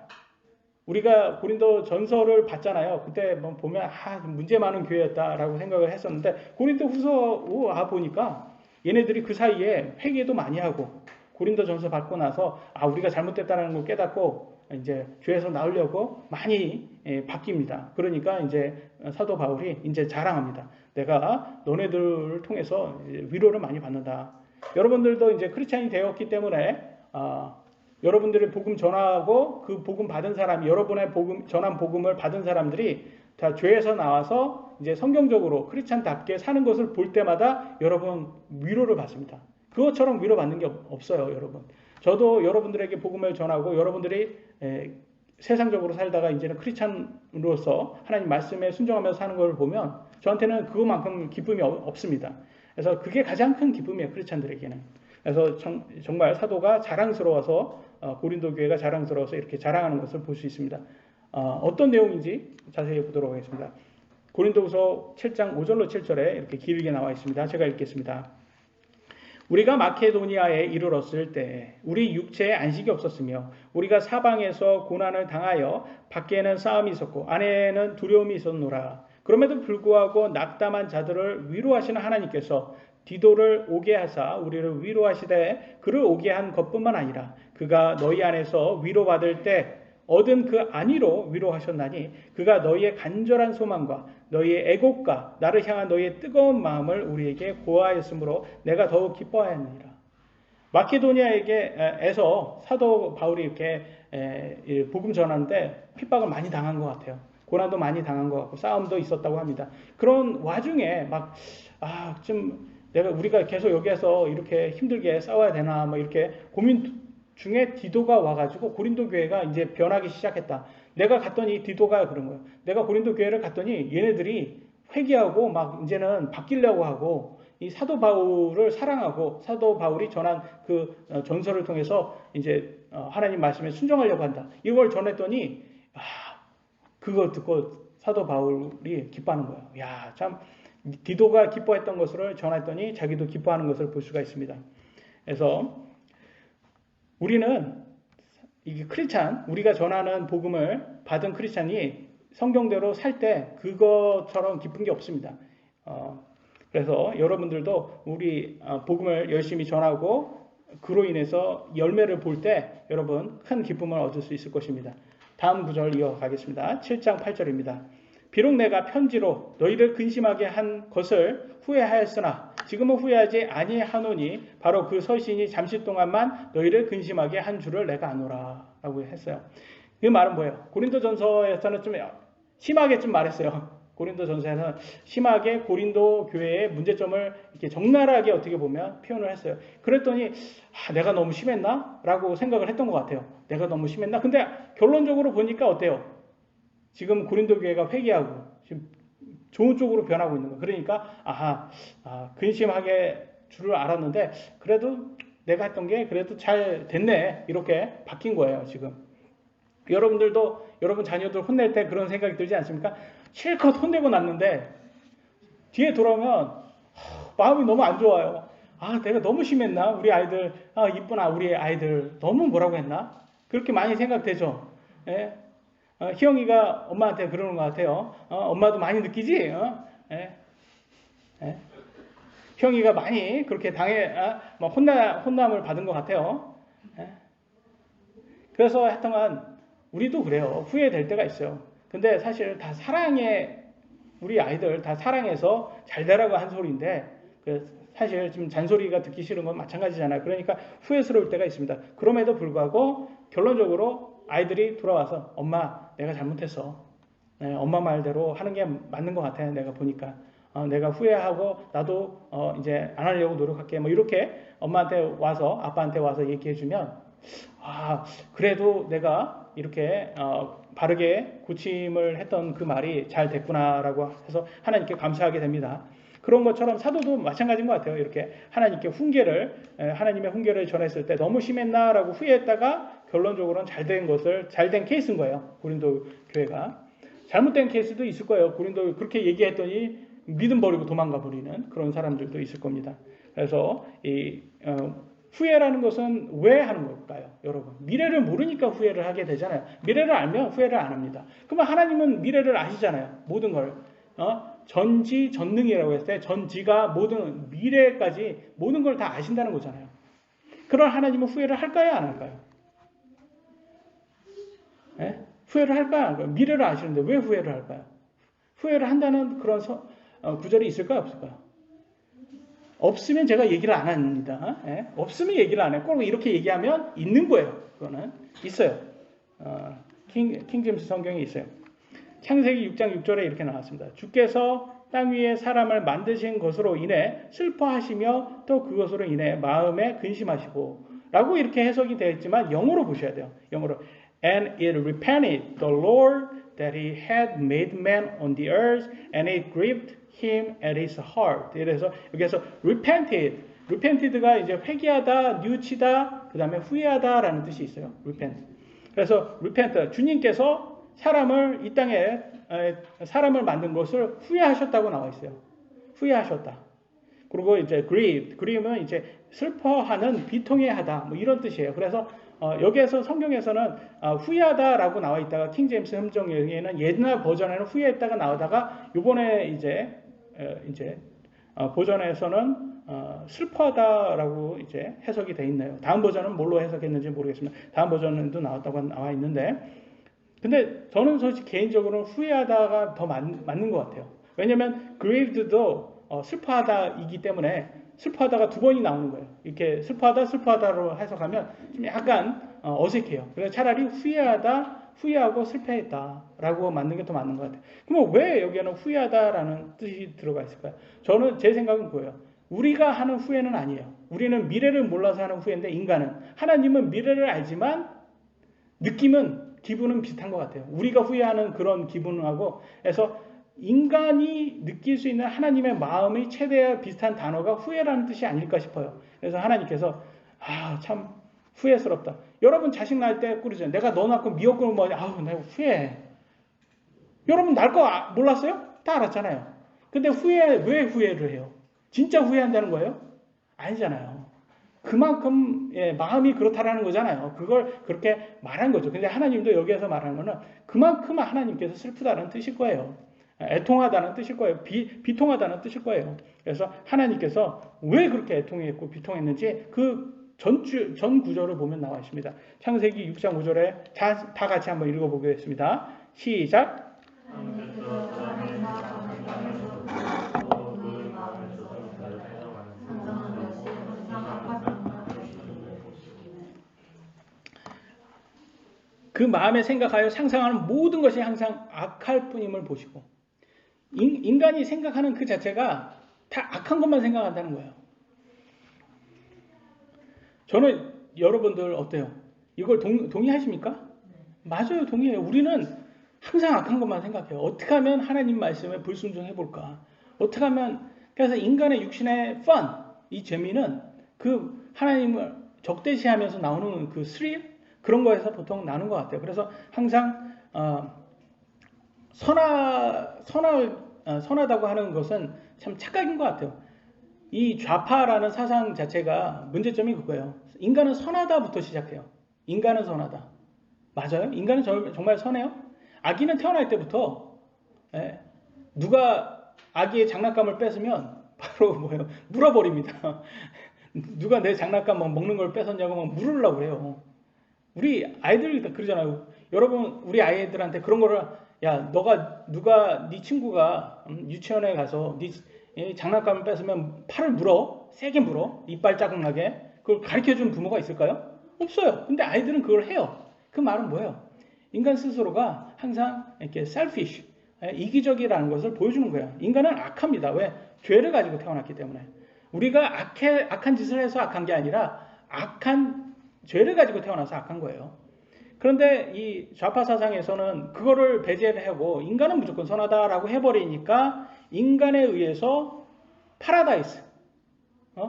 우리가 고린도 전서를 봤잖아요. 그때 보면 문제 많은 교회였다라고 생각을 했었는데 고린도 후서 보니까 얘네들이 그 사이에 회개도 많이 하고 고린도 전서 받고 나서 우리가 잘못됐다는 걸 깨닫고 이제 교회에서 나오려고 많이 바뀝니다. 그러니까 이제 사도 바울이 이제 자랑합니다. 내가 너네들을 통해서 위로를 많이 받는다. 여러분들도 이제 크리스찬이 되었기 때문에 여러분들의 복음 전하고 그 복음 받은 사람, 여러분의 전한 복음을 받은 사람들이 다 죄에서 나와서 이제 성경적으로 크리스찬답게 사는 것을 볼 때마다 여러분 위로를 받습니다. 그것처럼 위로받는 게 없어요, 여러분. 저도 여러분들에게 복음을 전하고 여러분들이 세상적으로 살다가 이제는 크리스찬으로서 하나님 말씀에 순종하면서 사는 걸 보면 저한테는 그것만큼 기쁨이 없습니다. 그래서 그게 가장 큰 기쁨이에요, 크리스찬들에게는. 그래서 정말 사도가 자랑스러워서 고린도 교회가 자랑스러워서 이렇게 자랑하는 것을 볼 수 있습니다. 어떤 내용인지 자세히 보도록 하겠습니다. 고린도후서 7장 5절로 7절에 이렇게 길게 나와 있습니다. 제가 읽겠습니다. 우리가 마케도니아에 이르렀을 때 우리 육체에 안식이 없었으며 우리가 사방에서 고난을 당하여 밖에는 싸움이 있었고 안에는 두려움이 있었노라. 그럼에도 불구하고 낙담한 자들을 위로하시는 하나님께서 디도를 오게 하사 우리를 위로하시되 그를 오게 한 것뿐만 아니라 그가 너희 안에서 위로받을 때 얻은 그 안위로 위로하셨나니 그가 너희의 간절한 소망과 너희의 애곡과 나를 향한 너희의 뜨거운 마음을 우리에게 고하였으므로 내가 더욱 기뻐하였느니라. 마케도니아에게에서 사도 바울이 이렇게 복음 전하는데 핍박을 많이 당한 것 같아요. 고난도 많이 당한 것 같고 싸움도 있었다고 합니다. 그런 와중에 우리가 계속 여기에서 이렇게 힘들게 싸워야 되나 이렇게 고민 중에 디도가 와가지고 고린도 교회가 이제 변하기 시작했다. 내가 갔더니 디도가 그런 거예요. 내가 고린도 교회를 갔더니 얘네들이 회개하고 이제는 바뀌려고 하고 이 사도 바울을 사랑하고 사도 바울이 전한 그 전설을 통해서 이제 하나님 말씀에 순종하려고 한다. 이걸 전했더니 그걸 듣고 사도 바울이 기뻐하는 거예요. 참 디도가 기뻐했던 것을 전했더니 자기도 기뻐하는 것을 볼 수가 있습니다. 그래서 우리는 우리가 전하는 복음을 받은 크리스찬이 성경대로 살 때 그것처럼 기쁜 게 없습니다. 그래서 여러분들도 우리 복음을 열심히 전하고 그로 인해서 열매를 볼 때 여러분 큰 기쁨을 얻을 수 있을 것입니다. 다음 구절 이어가겠습니다. 7장 8절입니다. 비록 내가 편지로 너희를 근심하게 한 것을 후회하였으나 지금은 후회하지 아니하노니 바로 그 서신이 잠시 동안만 너희를 근심하게 한 줄을 내가 아노라 라고 했어요. 그 말은 뭐예요? 고린도전서에서는 좀 심하게 좀 말했어요. 고린도전서에서는 심하게 고린도 교회의 문제점을 이렇게 적나라하게 어떻게 보면 표현을 했어요. 그랬더니 내가 너무 심했나? 라고 생각을 했던 것 같아요. 내가 너무 심했나? 근데 결론적으로 보니까 어때요? 지금 고린도 교회가 회개하고 지금 좋은 쪽으로 변하고 있는 거예요. 그러니까 근심하게 줄을 알았는데 그래도 내가 했던 게 그래도 잘 됐네 이렇게 바뀐 거예요. 지금 여러분들도 여러분 자녀들 혼낼 때 그런 생각이 들지 않습니까? 실컷 혼내고 났는데 뒤에 돌아오면 마음이 너무 안 좋아요. 아, 내가 너무 심했나? 우리 아이들, 이쁘나, 우리 아이들 너무 뭐라고 했나? 그렇게 많이 생각되죠. 예? 희영이가 엄마한테 그러는 것 같아요. 엄마도 많이 느끼지? 예? 예? 희영이가 많이 그렇게 막 혼남을 받은 것 같아요. 예? 그래서 하여튼간 우리도 그래요. 후회될 때가 있어요. 근데 사실 다 우리 아이들 다 사랑해서 잘 되라고 한 소리인데, 사실 지금 잔소리가 듣기 싫은 건 마찬가지잖아요. 그러니까 후회스러울 때가 있습니다. 그럼에도 불구하고 결론적으로 아이들이 돌아와서 엄마, 내가 잘못했어. 네, 엄마 말대로 하는 게 맞는 것 같아. 내가 보니까. 내가 후회하고 나도 이제 안 하려고 노력할게. 뭐 이렇게 엄마한테 와서, 아빠한테 와서 얘기해주면, 그래도 내가 이렇게 바르게 고침을 했던 그 말이 잘 됐구나라고 해서 하나님께 감사하게 됩니다. 그런 것처럼 사도도 마찬가지인 것 같아요. 이렇게 하나님께 하나님의 훈계를 전했을 때 너무 심했나라고 후회했다가 결론적으로는 잘된 케이스인 거예요. 고린도 교회가. 잘못된 케이스도 있을 거예요. 고린도 그렇게 얘기했더니 믿음 버리고 도망가 버리는 그런 사람들도 있을 겁니다. 그래서 후회라는 것은 왜 하는 걸까요? 여러분, 미래를 모르니까 후회를 하게 되잖아요. 미래를 알면 후회를 안 합니다. 그러면 하나님은 미래를 아시잖아요. 모든 걸. 전지전능이라고 했을 때 전지가 모든 미래까지 모든 걸 다 아신다는 거잖아요. 그런 하나님은 후회를 할까요? 안 할까요? 예? 후회를 할까요? 안 할까요? 미래를 아시는데 왜 후회를 할까요? 후회를 한다는 그런 구절이 있을까요? 없을까요? 없으면 제가 얘기를 안 합니다. 예? 없으면 얘기를 안 해요. 꼭 이렇게 얘기하면 있는 거예요. 그거는 있어요. 킹제임스 성경에 있어요. 창세기 6장 6절에 이렇게 나왔습니다. 주께서 땅 위에 사람을 만드신 것으로 인해 슬퍼하시며 또 그것으로 인해 마음에 근심하시고 라고 이렇게 해석이 되어 있지만 영어로 보셔야 돼요. 영어로 And it repented the Lord that he had made man on the earth and it grieved him at his heart. 그래서 여기서 repented가 이제 회개하다, 뉘우치다, 그 다음에 후회하다라는 뜻이 있어요. repent. 그래서 repent, 주님께서 이 땅에 사람을 만든 것을 후회하셨다고 나와 있어요. 후회하셨다. 그리고 이제 grieve는 이제 슬퍼하는, 비통해하다, 뭐 이런 뜻이에요. 그래서 여기에서 성경에서는 후회하다라고 나와 있다가 킹제임스 함정에는 옛날 버전에는 후회했다가 나오다가 이번에 이제 버전에서는 슬퍼하다라고 이제 해석이 돼 있네요. 다음 버전은 뭘로 해석했는지 모르겠습니다. 다음 버전에도 나와 있는데. 근데 저는 솔직히 개인적으로는 후회하다가 더 맞는 것 같아요. 왜냐면 grieved도 슬퍼하다이기 때문에 슬퍼하다가 두 번이 나오는 거예요. 이렇게 슬퍼하다로 해석하면 좀 약간 어색해요. 그래서 차라리 후회하고 슬퍼했다라고 맞는 게 더 맞는 것 같아요. 그럼 왜 여기에는 후회하다라는 뜻이 들어가 있을까요? 제 생각은 그거예요. 우리가 하는 후회는 아니에요. 우리는 미래를 몰라서 하는 후회인데 하나님은 미래를 알지만 기분은 비슷한 것 같아요. 우리가 후회하는 그런 기분하고 해서 인간이 느낄 수 있는 하나님의 마음이 최대한 비슷한 단어가 후회라는 뜻이 아닐까 싶어요. 그래서 하나님께서 참 후회스럽다. 여러분 자식 낳을 때 그러잖아요. 내가 너 낳고 미역국을 먹으니 내가 후회해. 여러분 날 거 몰랐어요? 다 알았잖아요. 근데 왜 후회를 해요? 진짜 후회한다는 거예요? 아니잖아요. 그만큼 마음이 그렇다라는 거잖아요. 그걸 그렇게 말한 거죠. 근데 하나님도 여기에서 말하는 거는 그만큼 하나님께서 슬프다는 뜻일 거예요. 애통하다는 뜻일 거예요. 비통하다는 뜻일 거예요. 그래서 하나님께서 왜 그렇게 애통했고 비통했는지 그 전 구절을 보면 나와 있습니다. 창세기 6장 5절에 다 같이 한번 읽어보겠습니다. 시작. 그 마음에 생각하여 상상하는 모든 것이 항상 악할 뿐임을 보시고 인간이 생각하는 그 자체가 다 악한 것만 생각한다는 거예요. 저는 여러분들 어때요? 이걸 동의하십니까? 맞아요, 동의해요. 우리는 항상 악한 것만 생각해요. 어떻게 하면 하나님 말씀에 불순종해볼까? 어떻게 하면 그래서 인간의 육신의 이 재미는 그 하나님을 적대시하면서 나오는 그 스릴 그런 거에서 보통 나는 것 같아요. 그래서 항상 선하다고 하는 것은 참 착각인 것 같아요. 이 좌파라는 사상 자체가 문제점이 그거예요. 인간은 선하다부터 시작해요. 인간은 선하다. 맞아요? 인간은 정말 선해요? 아기는 태어날 때부터 예, 누가 아기의 장난감을 뺏으면 바로 뭐예요? 물어버립니다. 누가 내 장난감 막 먹는 걸 뺏었냐고 막 물으려고 그래요. 우리 아이들이 다 그러잖아요. 여러분 우리 아이들한테 그런 거를 야 누가 네 친구가 유치원에 가서 네 장난감을 뺏으면 팔을 물어 세게 물어 이빨 자국 나게 그걸 가르쳐준 부모가 있을까요? 없어요. 근데 아이들은 그걸 해요. 그 말은 뭐예요? 인간 스스로가 항상 이렇게 selfish 이기적이라는 것을 보여주는 거예요. 인간은 악합니다. 왜? 죄를 가지고 태어났기 때문에. 우리가 악한 짓을 해서 악한 게 아니라 악한 죄를 가지고 태어나서 악한 거예요. 그런데 이 좌파 사상에서는 그거를 배제를 하고 인간은 무조건 선하다라고 해버리니까 인간에 의해서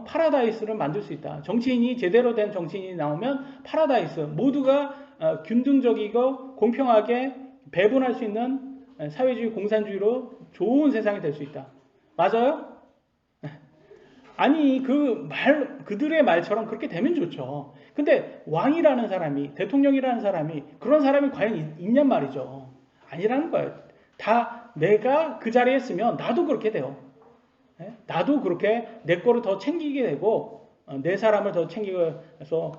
파라다이스를 만들 수 있다. 정치인이 제대로 된 정치인이 나오면 파라다이스 모두가 균등적이고 공평하게 배분할 수 있는 사회주의 공산주의로 좋은 세상이 될 수 있다. 맞아요? 아니 그들의 말처럼 그렇게 되면 좋죠. 근데 왕이라는 사람이 대통령이라는 사람이 그런 사람이 과연 있냔 말이죠. 아니라는 거예요. 다 내가 그 자리에 있으면 나도 그렇게 돼요. 나도 그렇게 내 거를 더 챙기게 되고 내 사람을 더 챙기면서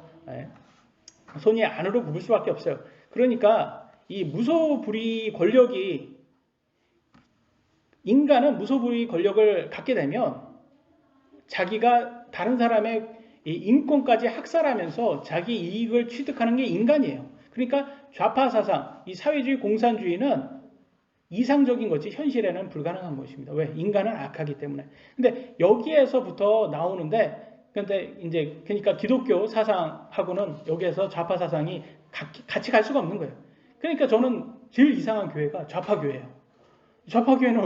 손이 안으로 굽을 수밖에 없어요. 그러니까 이 무소불위 권력이 인간은 무소불위 권력을 갖게 되면 자기가 다른 사람의 인권까지 학살하면서 자기 이익을 취득하는 게 인간이에요. 그러니까 좌파 사상, 이 사회주의 공산주의는 이상적인 거지 현실에는 불가능한 것입니다. 왜? 인간은 악하기 때문에. 근데 여기에서부터 나오는데 그러니까 기독교 사상하고는 여기에서 좌파 사상이 같이 갈 수가 없는 거예요. 그러니까 저는 제일 이상한 교회가 좌파 교회예요. 좌파 교회는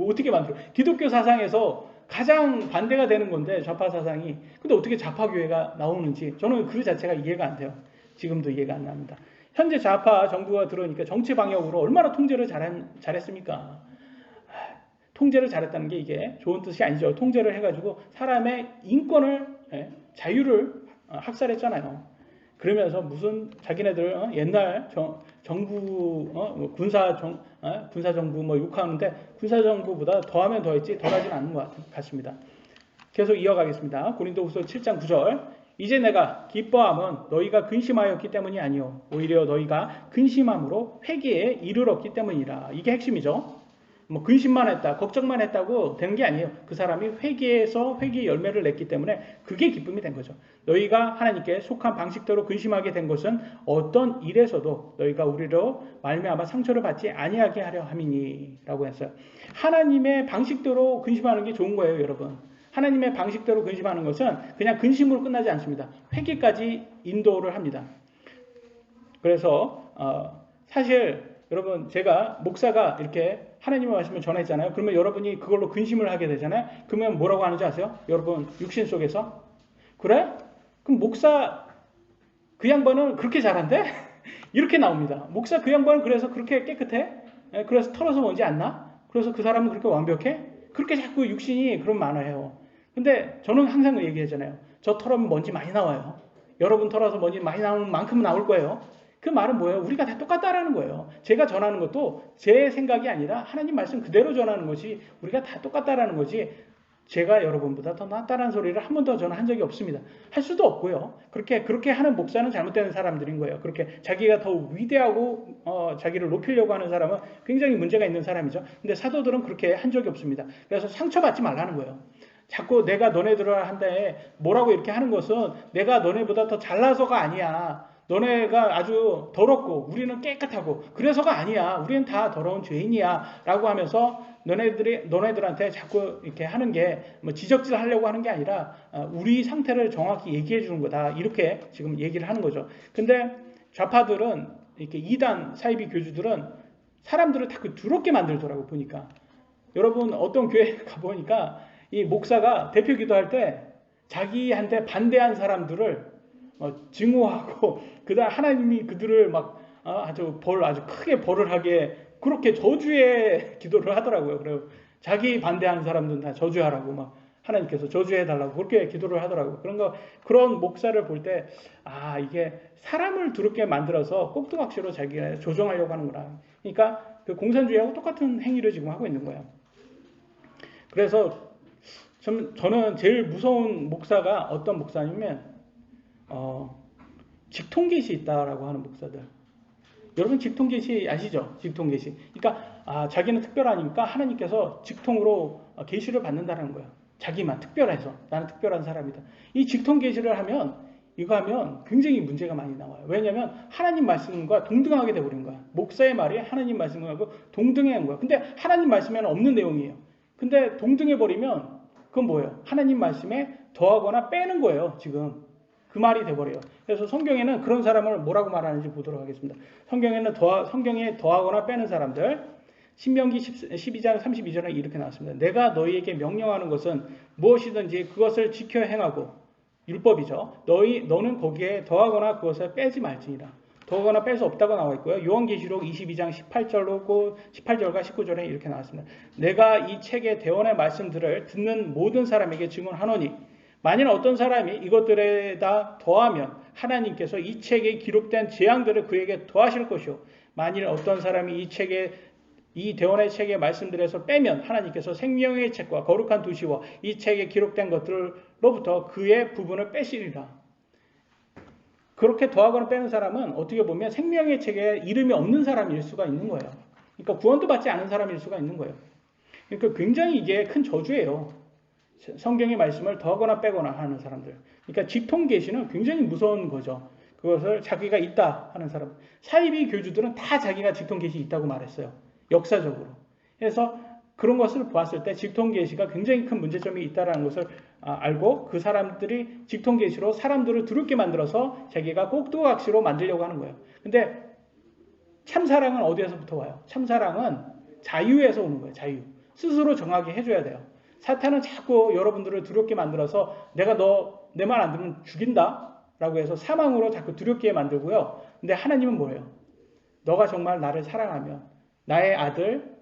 어떻게 만들어? 기독교 사상에서 가장 반대가 되는 건데 좌파 사상이. 근데 어떻게 좌파 교회가 나오는지 저는 그 자체가 이해가 안 돼요. 지금도 이해가 안 납니다. 현재 좌파 정부가 들어오니까 정치 방역으로 얼마나 통제를 잘했습니까? 통제를 잘했다는 게 이게 좋은 뜻이 아니죠. 통제를 해가지고 사람의 인권을 자유를 학살했잖아요. 그러면서 무슨 자기네들 옛날 정부 군사 정부 뭐 욕하는데 군사 정부보다 더하면 더했지 덜하진 않는 것 같습니다. 계속 이어가겠습니다. 고린도후서 7장 9절. 이제 내가 기뻐함은 너희가 근심하였기 때문이 아니요 오히려 너희가 근심함으로 회개에 이르렀기 때문이라. 이게 핵심이죠. 뭐 근심만 했다, 걱정만 했다고 되는 게 아니에요. 그 사람이 회개에서 회개의 열매를 냈기 때문에 그게 기쁨이 된 거죠. 너희가 하나님께 속한 방식대로 근심하게 된 것은 어떤 일에서도 너희가 우리로 말미암아 상처를 받지 아니하게 하려 함이니라고 했어요. 하나님의 방식대로 근심하는 게 좋은 거예요, 여러분. 하나님의 방식대로 근심하는 것은 그냥 근심으로 끝나지 않습니다. 회개까지 인도를 합니다. 그래서 사실 여러분 제가 목사가 이렇게 하나님의 말씀을 전했잖아요. 그러면 여러분이 그걸로 근심을 하게 되잖아요. 그러면 뭐라고 하는지 아세요? 여러분 육신 속에서 그래? 그럼 목사 그 양반은 그렇게 잘한대? 이렇게 나옵니다. 목사 그 양반은 그래서 그렇게 깨끗해? 그래서 털어서 먼지 안 나? 그래서 그 사람은 그렇게 완벽해? 그렇게 자꾸 육신이 그런 말을 해요. 근데 저는 항상 얘기하잖아요. 저 털으면 먼지 많이 나와요. 여러분 털어서 먼지 많이 나오는 만큼 나올 거예요. 그 말은 뭐예요? 우리가 다 똑같다라는 거예요. 제가 전하는 것도 제 생각이 아니라 하나님 말씀 그대로 전하는 것이 우리가 다 똑같다라는 거지 제가 여러분보다 더 낫다라는 소리를 한 번도 저는 한 적이 없습니다. 할 수도 없고요. 그렇게 하는 목사는 잘못된 사람들인 거예요. 그렇게 자기가 더 위대하고 자기를 높이려고 하는 사람은 굉장히 문제가 있는 사람이죠. 근데 사도들은 그렇게 한 적이 없습니다. 그래서 상처받지 말라는 거예요. 자꾸 내가 너네들을 한데 뭐라고 이렇게 하는 것은 내가 너네보다 더 잘나서가 아니야. 너네가 아주 더럽고 우리는 깨끗하고 그래서가 아니야. 우리는 다 더러운 죄인이야. 라고 하면서 너네들한테 자꾸 이렇게 하는 게 뭐 지적질 하려고 하는 게 아니라 우리 상태를 정확히 얘기해 주는 거다. 이렇게 지금 얘기를 하는 거죠. 근데 좌파들은 이렇게 이단 사이비 교주들은 사람들을 다 더럽게 만들더라고 보니까. 여러분 어떤 교회 가보니까 이 목사가 대표 기도할 때 자기한테 반대한 사람들을 증오하고 그다음 하나님이 그들을 막 아주 크게 벌을 하게 그렇게 저주의 기도를 하더라고요. 그래요. 자기 반대하는 사람들은 다 저주하라고 막 하나님께서 저주해달라고 그렇게 기도를 하더라고요. 그런 목사를 볼 때, 아, 이게 사람을 두렵게 만들어서 꼭두각시로 자기가 조종하려고 하는구나. 그러니까 그 공산주의하고 똑같은 행위를 지금 하고 있는 거예요. 그래서 저는 제일 무서운 목사가 어떤 목사냐면, 직통계시 있다라고 하는 목사들. 여러분 직통계시 아시죠? 직통계시. 그러니까 자기는 특별하니까 하나님께서 직통으로 계시를 받는다는 거예요. 자기만 특별해서 나는 특별한 사람이다. 이 직통계시를 하면 이거 하면 굉장히 문제가 많이 나와요. 왜냐하면 하나님 말씀과 동등하게 돼버린 거야. 목사의 말이 하나님 말씀하고 동등한 거야. 근데 하나님 말씀에는 없는 내용이에요. 근데 동등해버리면 그건 뭐예요? 하나님 말씀에 더하거나 빼는 거예요. 지금. 그 말이 돼버려요. 그래서 성경에는 그런 사람을 뭐라고 말하는지 보도록 하겠습니다. 성경에 더하거나 빼는 사람들, 신명기 12장 32절에 이렇게 나왔습니다. 내가 너희에게 명령하는 것은 무엇이든지 그것을 지켜 행하고, 율법이죠. 너는 거기에 더하거나 그것을 빼지 말지니라. 더하거나 뺄 수 없다고 나와 있고요. 요한계시록 22장 18절과 19절에 이렇게 나왔습니다. 내가 이 책의 대언의 말씀들을 듣는 모든 사람에게 증언하노니 만일 어떤 사람이 이것들에다 더하면 하나님께서 이 책에 기록된 재앙들을 그에게 더하실 것이요. 만일 어떤 사람이 이 대언의 책의 말씀들에서 빼면 하나님께서 생명의 책과 거룩한 도시와 이 책에 기록된 것들로부터 그의 부분을 빼시리라. 그렇게 더하거나 빼는 사람은 어떻게 보면 생명의 책에 이름이 없는 사람일 수가 있는 거예요. 그러니까 구원도 받지 않은 사람일 수가 있는 거예요. 그러니까 굉장히 이게 큰 저주예요. 성경의 말씀을 더하거나 빼거나 하는 사람들. 그러니까 직통계시는 굉장히 무서운 거죠. 그것을 자기가 있다 하는 사람. 사이비 교주들은 다 자기가 직통계시 있다고 말했어요. 역사적으로. 그래서 그런 것을 보았을 때 직통계시가 굉장히 큰 문제점이 있다는 것을 알고 그 사람들이 직통계시로 사람들을 두렵게 만들어서 자기가 꼭두각시로 만들려고 하는 거예요. 근데 참사랑은 어디에서부터 와요? 참사랑은 자유에서 오는 거예요. 자유. 스스로 정하게 해줘야 돼요. 사탄은 자꾸 여러분들을 두렵게 만들어서 내가 너 내 말 안 들으면 죽인다 라고 해서 사망으로 자꾸 두렵게 만들고요. 근데 하나님은 뭐예요? 너가 정말 나를 사랑하면 나의 아들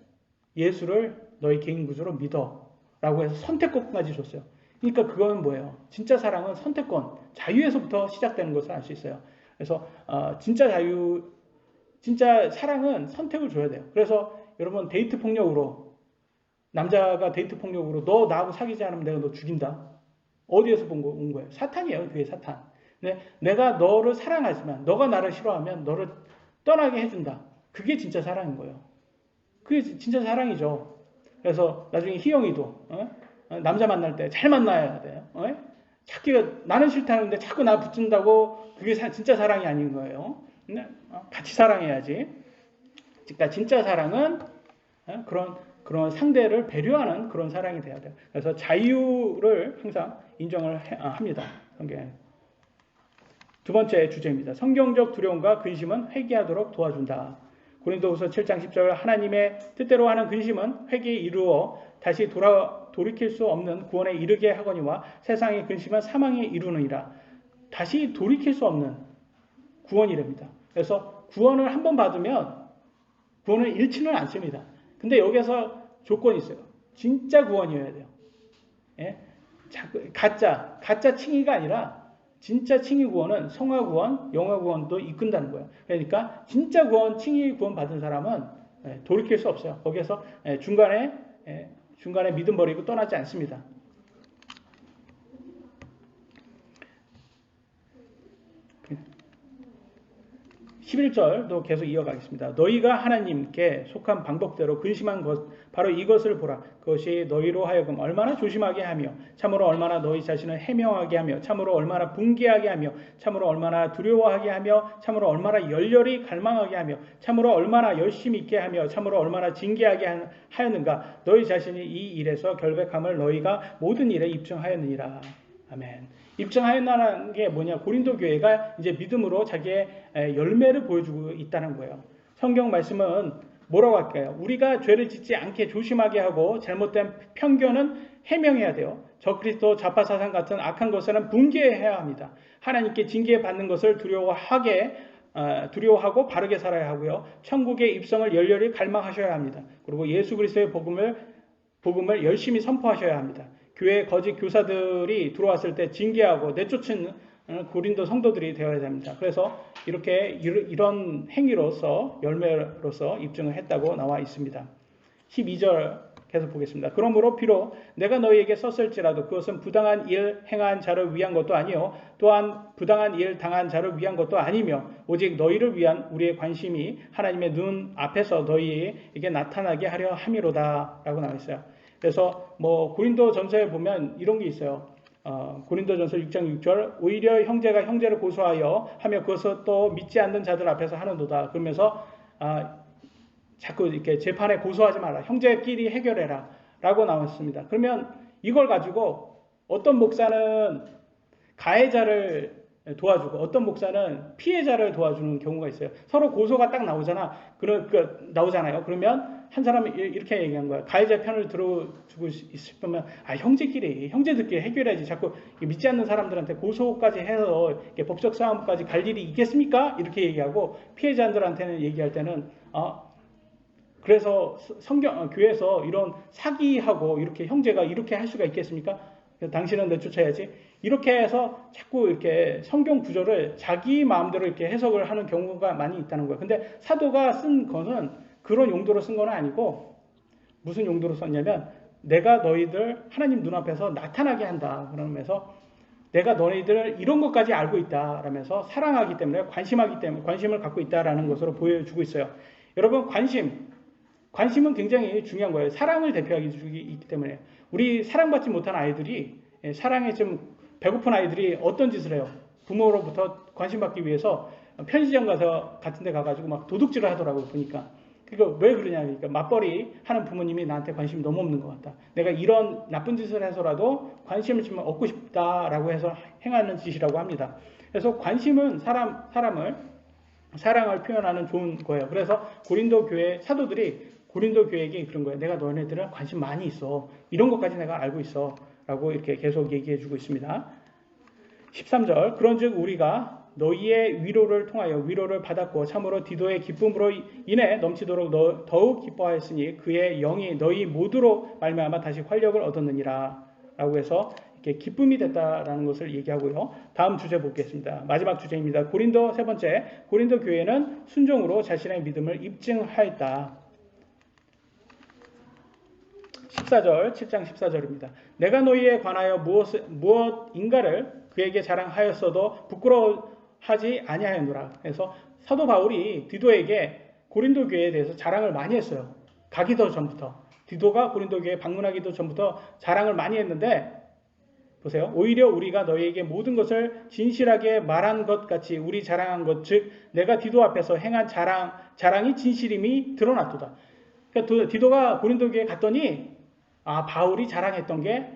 예수를 너의 개인 구주로 믿어 라고 해서 선택권까지 줬어요. 그러니까 그건 뭐예요? 진짜 사랑은 선택권, 자유에서부터 시작되는 것을 알 수 있어요. 그래서 진짜 사랑은 선택을 줘야 돼요. 그래서 여러분 데이트 폭력으로, 남자가 데이트 폭력으로 너 나하고 사귀지 않으면 내가 너 죽인다. 어디에서 온 거예요? 사탄이에요. 그게 사탄. 근데 내가 너를 사랑하지만 너가 나를 싫어하면 너를 떠나게 해준다. 그게 진짜 사랑인 거예요. 그게 진짜 사랑이죠. 그래서 나중에 희영이도 남자 만날 때 잘 만나야 돼요. 자기가 나는 싫다는데 자꾸 나 붙든다고 그게 진짜 사랑이 아닌 거예요. 같이 사랑해야지. 그러니까 진짜 사랑은 그런 상대를 배려하는 그런 사랑이 돼야 돼요. 그래서 자유를 항상 인정을 합니다. 성경에. 두 번째 주제입니다. 성경적 두려움과 근심은 회개하도록 도와준다. 고린도후서 7장 10절 하나님의 뜻대로 하는 근심은 회개에 이루어 다시 돌이킬 수 없는 구원에 이르게 하거니와 세상의 근심은 사망에 이르느니라. 다시 돌이킬 수 없는 구원이랍니다. 그래서 구원을 한번 받으면 구원을 잃지는 않습니다. 근데 여기서 조건이 있어요. 진짜 구원이어야 돼요. 예? 가짜 칭의가 아니라 진짜 칭의 구원은 성화 구원, 영화 구원도 이끈다는 거예요. 그러니까 진짜 구원, 칭의 구원 받은 사람은 돌이킬 수 없어요. 거기에서 중간에 믿음 버리고 떠나지 않습니다. 11절도 계속 이어가겠습니다. 너희가 하나님께 속한 방법대로 근심한 것 바로 이것을 보라. 그것이 너희로 하여금 얼마나 조심하게 하며 참으로 얼마나 너희 자신을 해명하게 하며 참으로 얼마나 붕괴하게 하며 참으로 얼마나 두려워하게 하며 참으로 얼마나 열렬히 갈망하게 하며 참으로 얼마나 열심히 있게 하며 참으로 얼마나 징계하게 하였는가. 너희 자신이 이 일에서 결백함을 너희가 모든 일에 입증하였느니라. 아멘. 입증하였다는 게 뭐냐? 고린도 교회가 이제 믿음으로 자기의 열매를 보여주고 있다는 거예요. 성경 말씀은 뭐라고 할까요? 우리가 죄를 짓지 않게 조심하게 하고 잘못된 편견은 해명해야 돼요. 적그리스도 좌파사상 같은 악한 것은 붕괴해야 합니다. 하나님께 징계받는 것을 두려워하고 바르게 살아야 하고요. 천국의 입성을 열렬히 갈망하셔야 합니다. 그리고 예수 그리스도의 복음을 복음을 열심히 선포하셔야 합니다. 교회 거짓 교사들이 들어왔을 때 징계하고 내쫓은 고린도 성도들이 되어야 됩니다. 그래서 이렇게 이런 행위로서 열매로서 입증을 했다고 나와 있습니다. 12절 계속 보겠습니다. 그러므로 비록 내가 너희에게 썼을지라도 그것은 부당한 일 행한 자를 위한 것도 아니요 또한 부당한 일 당한 자를 위한 것도 아니며 오직 너희를 위한 우리의 관심이 하나님의 눈 앞에서 너희에게 나타나게 하려 함이로다 라고 나와 있어요. 그래서 고린도전서에 보면 이런 게 있어요. 고린도전서 6장 6절 오히려 형제가 형제를 고소하여 하며 그것을 또 믿지 않는 자들 앞에서 하는도다. 그러면서 자꾸 이렇게 재판에 고소하지 마라. 형제끼리 해결해라. 라고 나왔습니다. 그러면 이걸 가지고 어떤 목사는 가해자를 도와주고 어떤 목사는 피해자를 도와주는 경우가 있어요. 서로 고소가 딱 나오잖아요. 그러면 한 사람이 이렇게 얘기한 거예요. 가해자 편을 들어주고 싶으면 형제들끼리 해결해야지. 자꾸 믿지 않는 사람들한테 고소까지 해서 법적 싸움까지 갈 일이 있겠습니까? 이렇게 얘기하고 피해자들한테는 얘기할 때는 그래서 교회에서 이런 사기하고 이렇게 형제가 이렇게 할 수가 있겠습니까? 당신은 내쫓아야지. 이렇게 해서 자꾸 이렇게 성경 구절을 자기 마음대로 이렇게 해석을 하는 경우가 많이 있다는 거예요. 근데 사도가 쓴 거는 그런 용도로 쓴 건 아니고 무슨 용도로 썼냐면 내가 너희들 하나님 눈앞에서 나타나게 한다. 그러면서 내가 너희들을 이런 것까지 알고 있다. 라면서 사랑하기 때문에 관심을 갖고 있다라는 것으로 보여주고 있어요. 여러분 관심은 굉장히 중요한 거예요. 사랑을 대표하기 있기 때문에 우리 사랑받지 못한 아이들이 사랑에 좀 배고픈 아이들이 어떤 짓을 해요? 부모로부터 관심받기 위해서 편의점 같은 데 가가지고 막 도둑질을 하더라고요. 보니까. 그러니까 왜 그러냐. 그러니까 맞벌이 하는 부모님이 나한테 관심이 너무 없는 것 같다. 내가 이런 나쁜 짓을 해서라도 관심을 좀 얻고 싶다라고 해서 행하는 짓이라고 합니다. 그래서 관심은 사람을 사랑을 표현하는 좋은 거예요. 그래서 고린도 교회 사도들이 고린도 교회에게 그런 거예요. 내가 너네들은 관심 많이 있어. 이런 것까지 내가 알고 있어. 라고 이렇게 계속 얘기해 주고 있습니다. 13절 그런즉 우리가 너희의 위로를 통하여 위로를 받았고 참으로 디도의 기쁨으로 인해 넘치도록 더욱 기뻐하였으니 그의 영이 너희 모두로 말미암아 다시 활력을 얻었느니라 라고 해서 이렇게 기쁨이 됐다라는 것을 얘기하고요. 다음 주제 보겠습니다. 마지막 주제입니다. 고린도 세 번째 고린도 교회는 순종으로 자신의 믿음을 입증하였다. 7장 14절입니다. 내가 너희에 관하여 무엇인가를 그에게 자랑하였어도 부끄러워하지 아니하였노라. 그래서 사도 바울이 디도에게 고린도 교회에 대해서 자랑을 많이 했어요. 가기도 전부터. 디도가 고린도 교회에 방문하기도 전부터 자랑을 많이 했는데 보세요. 오히려 우리가 너희에게 모든 것을 진실하게 말한 것 같이 우리 자랑한 것 즉 내가 디도 앞에서 행한 자랑이 진실임이 드러났도다. 그러니까 디도가 고린도 교회에 갔더니 바울이 자랑했던 게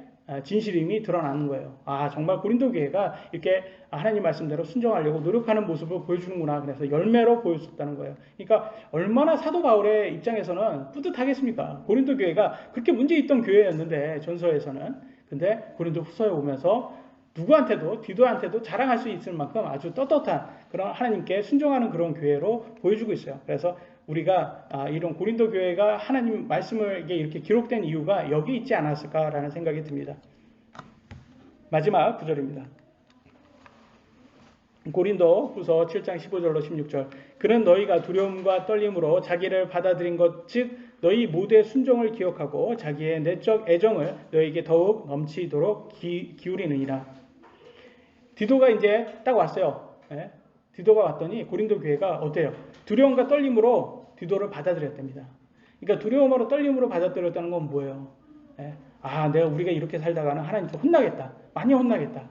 진실임이 드러나는 거예요. 정말 고린도 교회가 이렇게 하나님 말씀대로 순종하려고 노력하는 모습을 보여주는구나. 그래서 열매로 보여줬다는 거예요. 그러니까 얼마나 사도 바울의 입장에서는 뿌듯하겠습니까? 고린도 교회가 그렇게 문제 있던 교회였는데 전서에서는. 근데 고린도 후서에 오면서 누구한테도 디도한테도 자랑할 수 있을 만큼 아주 떳떳한 그런 하나님께 순종하는 그런 교회로 보여주고 있어요. 그래서 우리가 이런 고린도 교회가 하나님 말씀을 이렇게 기록된 이유가 여기 있지 않았을까라는 생각이 듭니다. 마지막 구절입니다. 고린도 후서 7장 15절로 16절 그는 너희가 두려움과 떨림으로 자기를 받아들인 것 즉 너희 모두의 순종을 기억하고 자기의 내적 애정을 너희에게 더욱 넘치도록 기울이느니라. 디도가 이제 딱 왔어요. 디도가 왔더니 고린도 교회가 어때요? 두려움과 떨림으로 디도를 받아들였답니다. 그러니까 두려움으로 떨림으로 받아들였다는 건 뭐예요? 우리가 이렇게 살다가는 하나님께 혼나겠다. 많이 혼나겠다.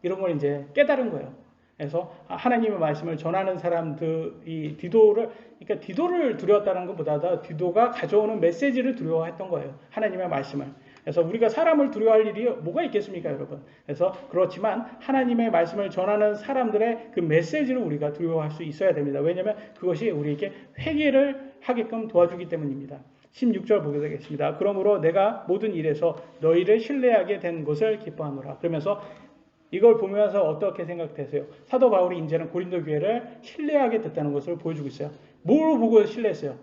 이런 걸 이제 깨달은 거예요. 그래서 하나님의 말씀을 전하는 사람들이 디도를 두려웠다는 것보다 디도가 가져오는 메시지를 두려워했던 거예요. 하나님의 말씀을. 그래서 우리가 사람을 두려워할 일이 뭐가 있겠습니까, 여러분? 그래서 그렇지만 하나님의 말씀을 전하는 사람들의 그 메시지를 우리가 두려워할 수 있어야 됩니다. 왜냐하면 그것이 우리에게 회개를 하게끔 도와주기 때문입니다. 16절 보게 되겠습니다. 그러므로 내가 모든 일에서 너희를 신뢰하게 된 것을 기뻐하노라. 그러면서 이걸 보면서 어떻게 생각되세요? 사도 바울이 이제는 고린도 교회를 신뢰하게 됐다는 것을 보여주고 있어요. 뭘 보고 신뢰했어요?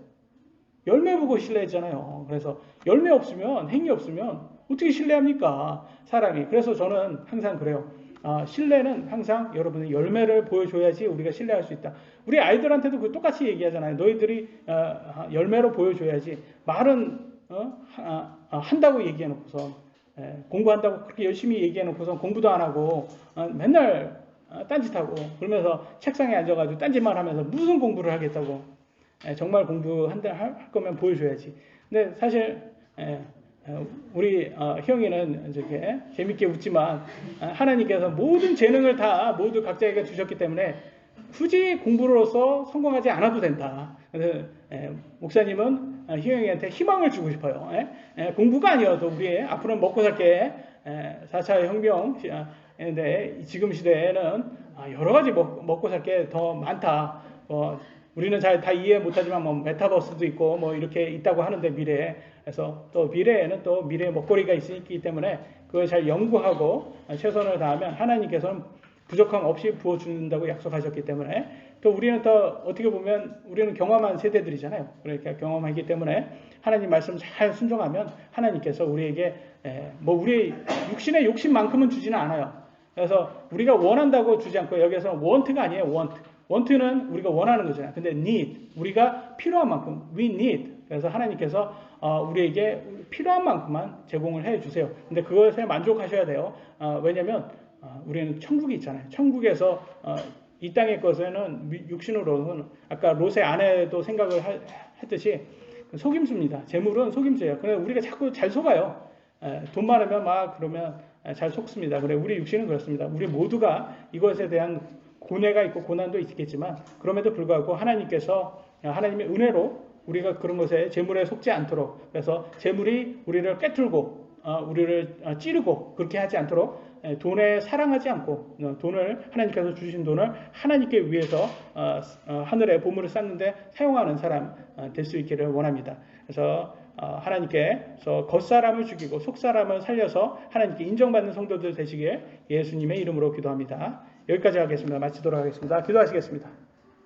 열매 보고 신뢰했잖아요. 그래서 열매 없으면, 행위 없으면 어떻게 신뢰합니까? 사람이. 그래서 저는 항상 그래요. 신뢰는 항상 여러분의 열매를 보여줘야지 우리가 신뢰할 수 있다. 우리 아이들한테도 그 똑같이 얘기하잖아요. 너희들이 열매로 보여줘야지. 말은 한다고 얘기해놓고서 공부한다고 그렇게 열심히 얘기해놓고서 공부도 안 하고 맨날 딴짓하고 그러면서 책상에 앉아가지고 딴짓만 하면서 무슨 공부를 하겠다고. 정말 할 거면 보여줘야지. 근데 사실 우리 형이는 이렇게 재밌게 웃지만 하나님께서 모든 재능을 다 모두 각자에게 주셨기 때문에 굳이 공부로서 성공하지 않아도 된다. 그래서 목사님은 희영이한테 희망을 주고 싶어요. 공부가 아니어도 우리 앞으로 먹고 살게 4차 혁명인데 지금 시대에는 여러 가지 먹고 살 게 더 많다. 우리는 잘 다 이해 못하지만 뭐 메타버스도 있고 뭐 이렇게 있다고 하는데 미래에 그래서 또 미래에는 또 미래의 먹거리가 있기 때문에 그걸 잘 연구하고 최선을 다하면 하나님께서는 부족함 없이 부어주는다고 약속하셨기 때문에 또 우리는 또 어떻게 보면 우리는 경험한 세대들이잖아요. 그러니까 경험하기 때문에 하나님 말씀 잘 순종하면 하나님께서 우리에게 뭐 우리 육신의 욕심만큼은 주지는 않아요. 그래서 우리가 원한다고 주지 않고 여기서 want가 아니에요. want는 우리가 원하는 거잖아요. 근데 need, 우리가 필요한 만큼, we need. 그래서 하나님께서 우리에게 필요한 만큼만 제공을 해 주세요. 근데 그것에 만족하셔야 돼요. 왜냐면 우리는 천국이 있잖아요. 천국에서 이 땅의 것에는 육신으로는 아까 롯의 아내도 생각을 했듯이 속임수입니다. 재물은 속임수예요. 그런데 우리가 자꾸 잘 속아요. 돈 많으면 막 그러면 잘 속습니다. 그래 우리 육신은 그렇습니다. 우리 모두가 이것에 대한 고뇌가 있고 고난도 있겠지만 그럼에도 불구하고 하나님께서 하나님의 은혜로 우리가 그런 것에 재물에 속지 않도록 그래서 재물이 우리를 꿰뚫고 우리를 찌르고 그렇게 하지 않도록 돈에 사랑하지 않고 돈을 하나님께서 주신 돈을 하나님께 위해서 하늘에 보물을 쌓는데 사용하는 사람 될 수 있기를 원합니다. 그래서 하나님께서 겉사람을 죽이고 속사람을 살려서 하나님께 인정받는 성도들 되시길 예수님의 이름으로 기도합니다. 여기까지 하겠습니다. 마치도록 하겠습니다. 기도하시겠습니다.